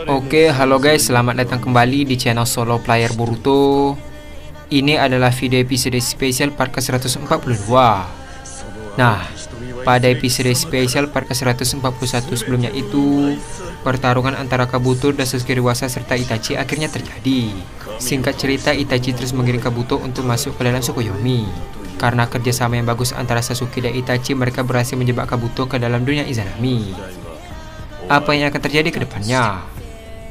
Oke, halo guys, selamat datang kembali di channel Solo Player Boruto. Ini adalah video episode spesial part ke-142. Nah, pada episode spesial part ke-141 sebelumnya itu, pertarungan antara Kabuto dan Sasuke dewasa serta Itachi akhirnya terjadi. Singkat cerita, Itachi terus mengirim Kabuto untuk masuk ke dalam Tsukuyomi. Karena kerjasama yang bagus antara Sasuke dan Itachi, mereka berhasil menjebak Kabuto ke dalam dunia Izanami. Apa yang akan terjadi ke depannya?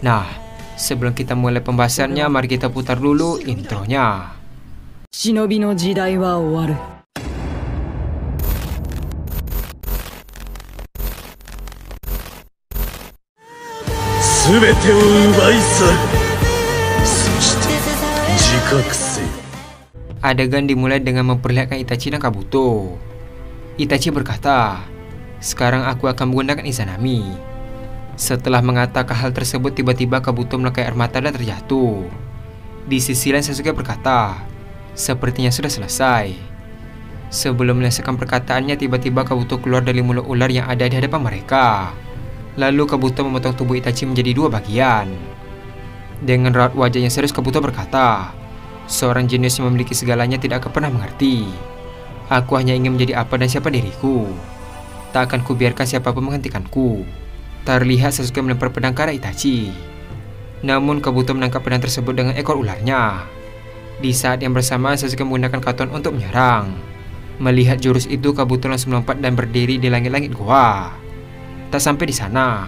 Nah, sebelum kita mulai pembahasannya, mari kita putar dulu intronya. Shinobi no jidai wa owaru. Subete o ubai saru. Soshite jikakusei. Adegan dimulai dengan memperlihatkan Itachi dan Kabuto. Itachi berkata, "Sekarang aku akan menggunakan Izanami." Setelah mengatakan hal tersebut, tiba-tiba Kabuto melukai air mata dan terjatuh. Di sisi lain, Sasuke berkata, "Sepertinya sudah selesai." Sebelum menyelesaikan perkataannya, tiba-tiba Kabuto keluar dari mulut ular yang ada di hadapan mereka. Lalu Kabuto memotong tubuh Itachi menjadi dua bagian. Dengan raut wajah yang serius, Kabuto berkata, "Seorang jenius yang memiliki segalanya tidak akan pernah mengerti. Aku hanya ingin menjadi apa dan siapa diriku. Tak akan kubiarkan siapapun menghentikanku." Terlihat Sasuke melempar pedang ke arah Itachi. Namun Kabuto menangkap pedang tersebut dengan ekor ularnya. Di saat yang bersamaan, Sasuke menggunakan katon untuk menyerang. Melihat jurus itu, Kabuto langsung melompat dan berdiri di langit-langit goa. Tak sampai di sana,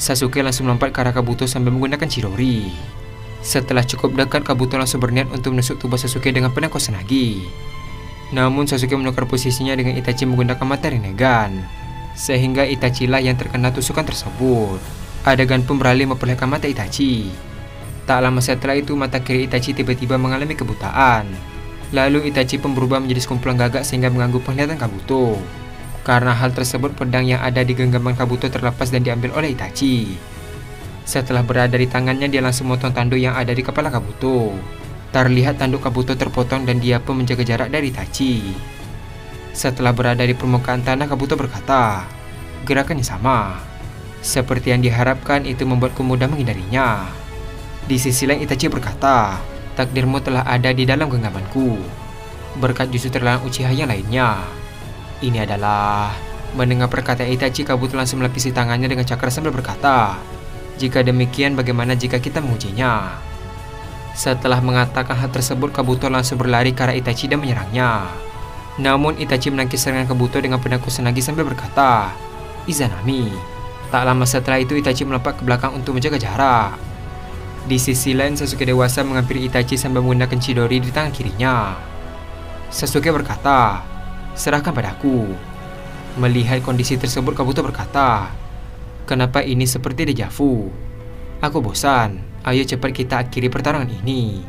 Sasuke langsung melompat ke arah Kabuto sambil menggunakan Chidori. Setelah cukup dekat, Kabuto langsung berniat untuk menusuk tubuh Sasuke dengan pedang Kusanagi. Namun Sasuke menukar posisinya dengan Itachi menggunakan mata Rinnegan, sehingga Itachi lah yang terkena tusukan tersebut. Adegan pun beralih memperlihatkan mata Itachi. Tak lama setelah itu, mata kiri Itachi tiba-tiba mengalami kebutaan. Lalu Itachi pun berubah menjadi sekumpulan gagak sehingga mengganggu penglihatan Kabuto. Karena hal tersebut, pedang yang ada di genggaman Kabuto terlepas dan diambil oleh Itachi. Setelah berada di tangannya, dia langsung memotong tanduk yang ada di kepala Kabuto. Terlihat tanduk Kabuto terpotong dan dia pun menjaga jarak dari Itachi. Setelah berada di permukaan tanah, Kabuto berkata, "Gerakannya sama. Seperti yang diharapkan, itu membuatku mudah menghindarinya." Di sisi lain, Itachi berkata, "Takdirmu telah ada di dalam genggamanku, berkat justru terlarang Uchiha yang lainnya." Ini adalah... Mendengar perkataan Itachi, Kabuto langsung melapisi tangannya dengan cakra sambil berkata, "Jika demikian, bagaimana jika kita mengujinya?" Setelah mengatakan hal tersebut, Kabuto langsung berlari ke arah Itachi dan menyerangnya. Namun Itachi menangkis serangan Kabuto dengan pedang Kusanagi sambil berkata, "Izanami." Tak lama setelah itu, Itachi melompat ke belakang untuk menjaga jarak. Di sisi lain, Sasuke dewasa menghampiri Itachi sambil menggunakan Chidori di tangan kirinya. Sasuke berkata, "Serahkan padaku." Melihat kondisi tersebut, Kabuto berkata, "Kenapa ini seperti dejavu? Aku bosan. Ayo cepat kita akhiri pertarungan ini."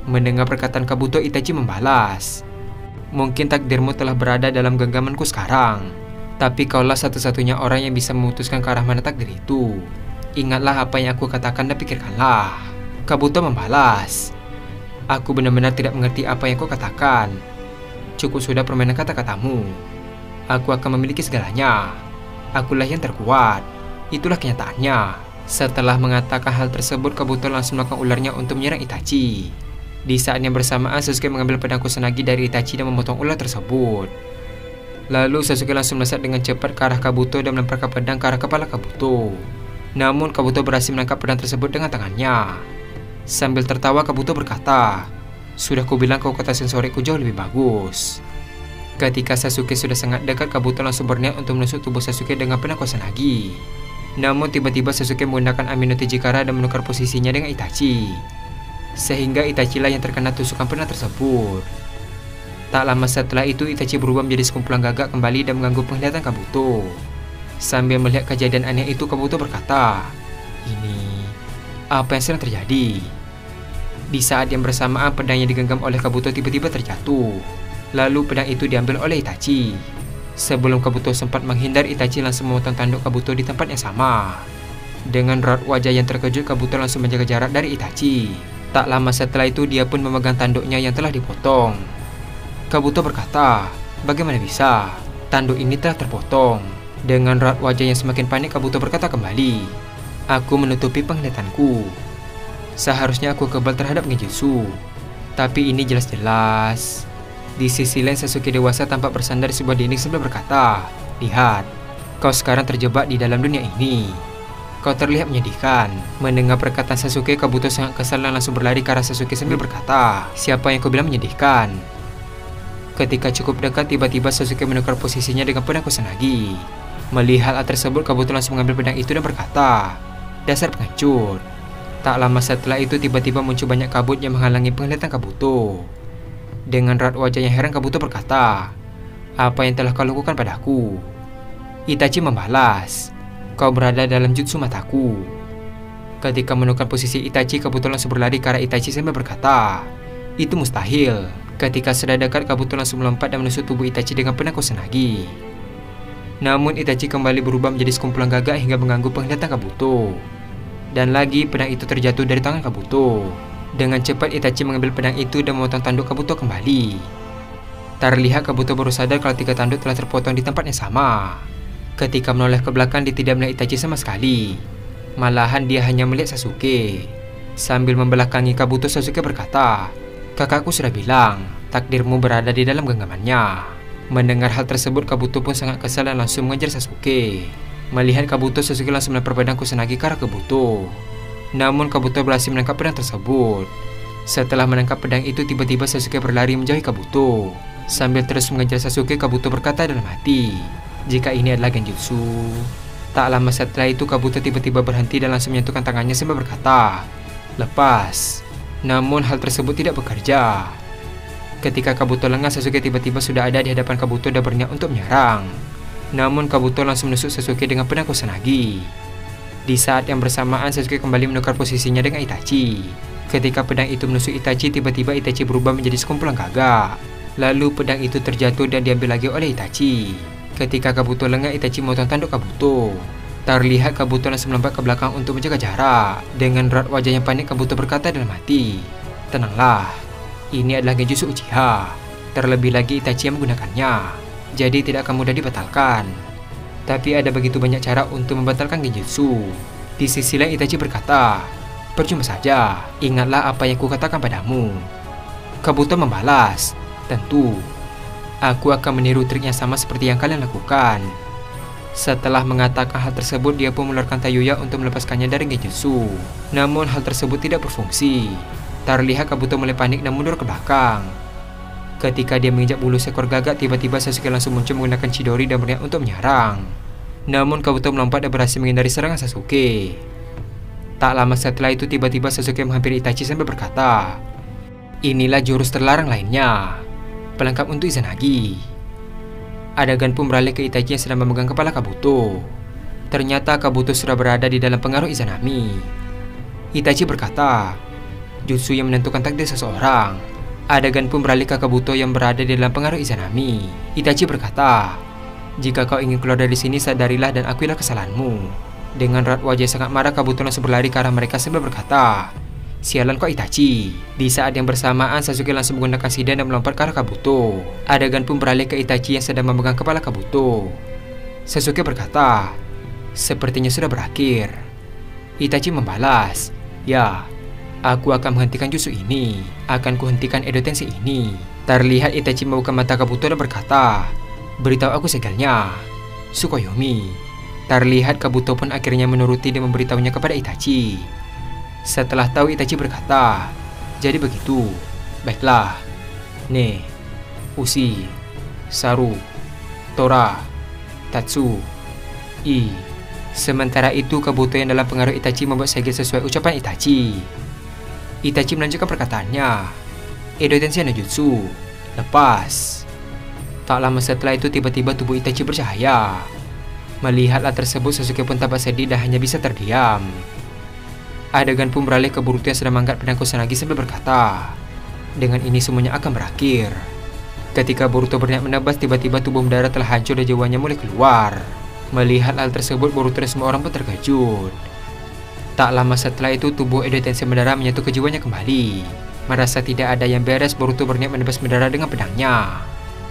Mendengar perkataan Kabuto, Itachi membalas, "Mungkin takdirmu telah berada dalam genggamanku sekarang, tapi kaulah satu-satunya orang yang bisa memutuskan ke arah mana takdir itu. Ingatlah apa yang aku katakan dan pikirkanlah." Kabuto membalas, "Aku benar-benar tidak mengerti apa yang kau katakan. Cukup sudah permainan kata-katamu. Aku akan memiliki segalanya. Akulah yang terkuat. Itulah kenyataannya." Setelah mengatakan hal tersebut, Kabuto langsung melakukan ularnya untuk menyerang Itachi. Di saat yang bersamaan, Sasuke mengambil pedang Kusanagi dari Itachi dan memotong ular tersebut. Lalu Sasuke langsung melesat dengan cepat ke arah Kabuto dan melemparkan pedang ke arah kepala Kabuto. Namun Kabuto berhasil menangkap pedang tersebut dengan tangannya. Sambil tertawa, Kabuto berkata, "Sudah kubilang kau kata sensoriku jauh lebih bagus." Ketika Sasuke sudah sangat dekat, Kabuto langsung berniat untuk menusuk tubuh Sasuke dengan pedang Kusanagi. Namun tiba-tiba Sasuke menggunakan Amino Tejikara dan menukar posisinya dengan Itachi, sehingga Itachi lah yang terkena tusukan pedang tersebut. Tak lama setelah itu, Itachi berubah menjadi sekumpulan gagak kembali dan mengganggu penglihatan Kabuto. Sambil melihat kejadian aneh itu, Kabuto berkata, "Ini apa yang sedang terjadi?" Di saat yang bersamaan, pedang yang digenggam oleh Kabuto tiba-tiba terjatuh. Lalu pedang itu diambil oleh Itachi. Sebelum Kabuto sempat menghindar, Itachi langsung memotong tanduk Kabuto di tempat yang sama. Dengan raut wajah yang terkejut, Kabuto langsung menjaga jarak dari Itachi. Tak lama setelah itu, dia pun memegang tanduknya yang telah dipotong. Kabuto berkata, "Bagaimana bisa? Tanduk ini telah terpotong." Dengan raut wajah yang semakin panik, Kabuto berkata kembali, Aku menutupi penglihatanku. Seharusnya aku kebal terhadap genjutsu, tapi ini jelas-jelas. Di sisi lain Sasuke dewasa tampak bersandar di sebuah dinding sambil berkata, "Lihat, kau sekarang terjebak di dalam dunia ini. Kau terlihat menyedihkan." Mendengar perkataan Sasuke, Kabuto sangat kesal dan langsung berlari ke arah Sasuke sambil berkata, "Siapa yang kau bilang menyedihkan?" Ketika cukup dekat, tiba-tiba Sasuke menukar posisinya dengan pedang Kusanagi. Melihat hal tersebut, Kabuto langsung mengambil pedang itu dan berkata, "Dasar pengecut." Tak lama setelah itu, tiba-tiba muncul banyak kabut yang menghalangi penglihatan Kabuto. Dengan raut wajah yang heran, Kabuto berkata, "Apa yang telah kau lakukan padaku?" Itachi membalas, "Kau berada dalam jutsu mataku." Ketika menukar posisi Itachi, Kabuto langsung berlari ke arah Itachi sambil berkata, "Itu mustahil." Ketika sudah dekat, Kabuto langsung melompat dan menusuk tubuh Itachi dengan pedang Kusanagi. Namun Itachi kembali berubah menjadi sekumpulan gagak hingga mengganggu penglihatan Kabuto. Dan lagi pedang itu terjatuh dari tangan Kabuto. Dengan cepat Itachi mengambil pedang itu dan memotong tanduk Kabuto kembali. Terlihat Kabuto baru sadar kalau 3 tanduk telah terpotong di tempat yang sama. Ketika menoleh ke belakang, dia tidak melihat Itachi sama sekali. Malahan dia hanya melihat Sasuke. Sambil membelakangi Kabuto, Sasuke berkata, "Kakakku sudah bilang, takdirmu berada di dalam genggamannya." Mendengar hal tersebut, Kabuto pun sangat kesal dan langsung mengejar Sasuke. Melihat Kabuto, Sasuke langsung melempar pedang Kusanagi ke arah Kabuto. Namun Kabuto berhasil menangkap pedang tersebut. Setelah menangkap pedang itu, tiba-tiba Sasuke berlari menjauhi Kabuto. Sambil terus mengejar Sasuke, Kabuto berkata dalam hati, "Jika ini adalah genjutsu." Tak lama setelah itu, Kabuto tiba-tiba berhenti dan langsung menyentuhkan tangannya sambil berkata, "Lepas." Namun hal tersebut tidak bekerja. Ketika Kabuto lengah, Sasuke tiba-tiba sudah ada di hadapan Kabuto dan berniat untuk menyerang. Namun Kabuto langsung menusuk Sasuke dengan pedang Kusanagi. Di saat yang bersamaan, Sasuke kembali menukar posisinya dengan Itachi. Ketika pedang itu menusuk Itachi, tiba-tiba Itachi berubah menjadi sekumpulan gagak. Lalu pedang itu terjatuh dan diambil lagi oleh Itachi. Ketika Kabuto lengah, Itachi memotong tanduk Kabuto. Terlihat Kabuto langsung melompat ke belakang untuk menjaga jarak. Dengan raut wajah yang panik, Kabuto berkata dalam hati, "Tenanglah, ini adalah genjutsu Uchiha. Terlebih lagi Itachi yang menggunakannya, jadi tidak akan mudah dibatalkan. Tapi ada begitu banyak cara untuk membatalkan genjutsu." Di sisi lain Itachi berkata, "Percuma saja, ingatlah apa yang kukatakan padamu." Kabuto membalas, "Tentu, aku akan meniru trik yang sama seperti yang kalian lakukan." Setelah mengatakan hal tersebut, dia pun mengeluarkan Taiyuya untuk melepaskannya dari genjutsu. Namun hal tersebut tidak berfungsi. Terlihat Kabuto mulai panik dan mundur ke belakang. Ketika dia menginjak bulu seekor gagak, tiba-tiba Sasuke langsung muncul menggunakan Chidori dan berniat untuk menyerang. Namun Kabuto melompat dan berhasil menghindari serangan Sasuke. Tak lama setelah itu, tiba-tiba Sasuke menghampiri Itachi sambil berkata, "Inilah jurus terlarang lainnya, pelengkap untuk Izanagi." Adegan pun beralih ke Itachi yang sedang memegang kepala Kabuto. Ternyata Kabuto sudah berada di dalam pengaruh Izanami. Itachi berkata, "Jutsu yang menentukan takdir seseorang." Adegan pun beralih ke Kabuto yang berada di dalam pengaruh Izanami. Itachi berkata, "Jika kau ingin keluar dari sini, sadarilah dan akuilah kesalahanmu." Dengan raut wajah sangat marah, Kabuto langsung berlari ke arah mereka sambil berkata, "Sialan kau Itachi." Di saat yang bersamaan, Sasuke langsung menggunakan Shidan dan melompat ke arah Kabuto. Adegan pun beralih ke Itachi yang sedang memegang kepala Kabuto. Sasuke berkata, "Sepertinya sudah berakhir." Itachi membalas, "Ya, aku akan menghentikan jutsu ini. Akan kuhentikan Edo Tensei ini." Terlihat Itachi membuka mata Kabuto dan berkata, "Beritahu aku segalanya, Tsukuyomi." Terlihat Kabuto pun akhirnya menuruti dan memberitahunya kepada Itachi. Setelah tahu, Itachi berkata, "Jadi begitu. Baiklah. Ne, Ushi, Saru, Tora, Tatsu, I." Sementara itu, Kabuto yang dalam pengaruh Itachi membuat segel sesuai ucapan Itachi. Itachi melanjutkan perkataannya, "Edo Tensei no Jutsu, lepas." Tak lama setelah itu, tiba-tiba tubuh Itachi bercahaya. Melihat hal tersebut, Sasuke pun tampak sedih dan hanya bisa terdiam. Adegan pun beralih ke Boruto yang sedang mengangkat pedang Kusanagi sambil berkata, "Dengan ini semuanya akan berakhir." Ketika Boruto berniat menebas, tiba-tiba tubuh Madara telah hancur dan jiwanya mulai keluar. Melihat hal tersebut, Boruto dan semua orang pun terkejut. Tak lama setelah itu, tubuh Edo Tensei Madara menyatu ke jiwanya kembali. Merasa tidak ada yang beres, Boruto berniat menebas Madara dengan pedangnya.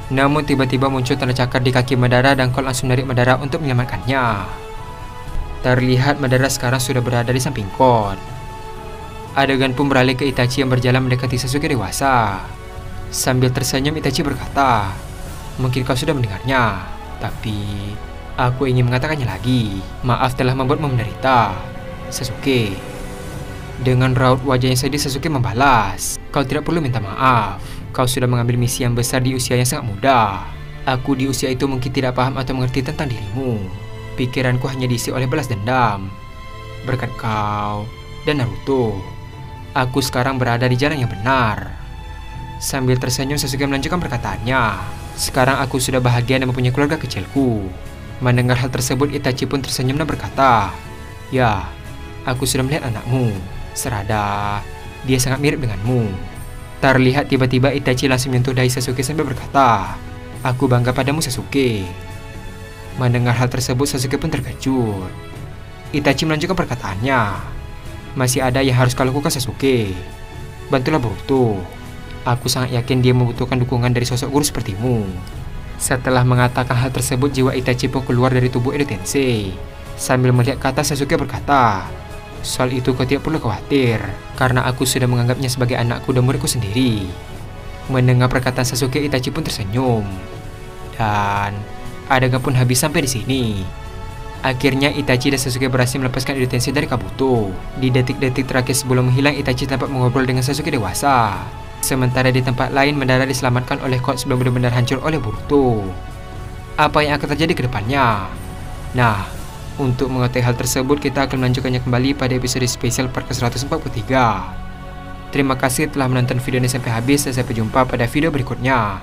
Namun tiba-tiba muncul tanda cakar di kaki Madara dan Colt langsung menarik Madara untuk menyelamatkannya. Terlihat Madara sekarang sudah berada di samping Kot. Adegan pun beralih ke Itachi yang berjalan mendekati Sasuke dewasa. Sambil tersenyum, Itachi berkata, "Mungkin kau sudah mendengarnya, tapi aku ingin mengatakannya lagi. Maaf telah membuatmu menderita, Sasuke." Dengan raut wajah yang sedih, Sasuke membalas, "Kau tidak perlu minta maaf. Kau sudah mengambil misi yang besar di usia yang sangat muda. Aku di usia itu mungkin tidak paham atau mengerti tentang dirimu. Pikiranku hanya diisi oleh balas dendam. Berkat kau dan Naruto, aku sekarang berada di jalan yang benar." Sambil tersenyum, Sasuke melanjutkan perkataannya, "Sekarang aku sudah bahagia dan mempunyai keluarga kecilku." Mendengar hal tersebut, Itachi pun tersenyum dan berkata, "Ya, aku sudah melihat anakmu. Serada, dia sangat mirip denganmu." Terlihat tiba-tiba Itachi langsung menyentuh dahi Sasuke sambil berkata, "Aku bangga padamu, Sasuke." Mendengar hal tersebut, Sasuke pun terkejut. Itachi melanjutkan perkataannya, "Masih ada yang harus kau lakukan, Sasuke. Bantulah Boruto. Aku sangat yakin dia membutuhkan dukungan dari sosok guru sepertimu." Setelah mengatakan hal tersebut, jiwa Itachi pun keluar dari tubuh Edo Tensei. Sambil melihat ke atas, Sasuke berkata, "Soal itu kau tidak perlu khawatir, karena aku sudah menganggapnya sebagai anakku dan muridku sendiri." Mendengar perkataan Sasuke, Itachi pun tersenyum. Dan adegan pun habis sampai di sini. Akhirnya Itachi dan Sasuke berhasil melepaskan Edo Tensei dari Kabuto. Di detik-detik terakhir sebelum menghilang, Itachi tampak mengobrol dengan Sasuke dewasa. Sementara di tempat lain, Madara diselamatkan oleh Kot sebelum benar-benar hancur oleh Boruto. Apa yang akan terjadi ke depannya? Nah, untuk mengetahui hal tersebut, kita akan melanjutkannya kembali pada episode spesial part ke-143. Terima kasih telah menonton video ini sampai habis dan sampai jumpa pada video berikutnya.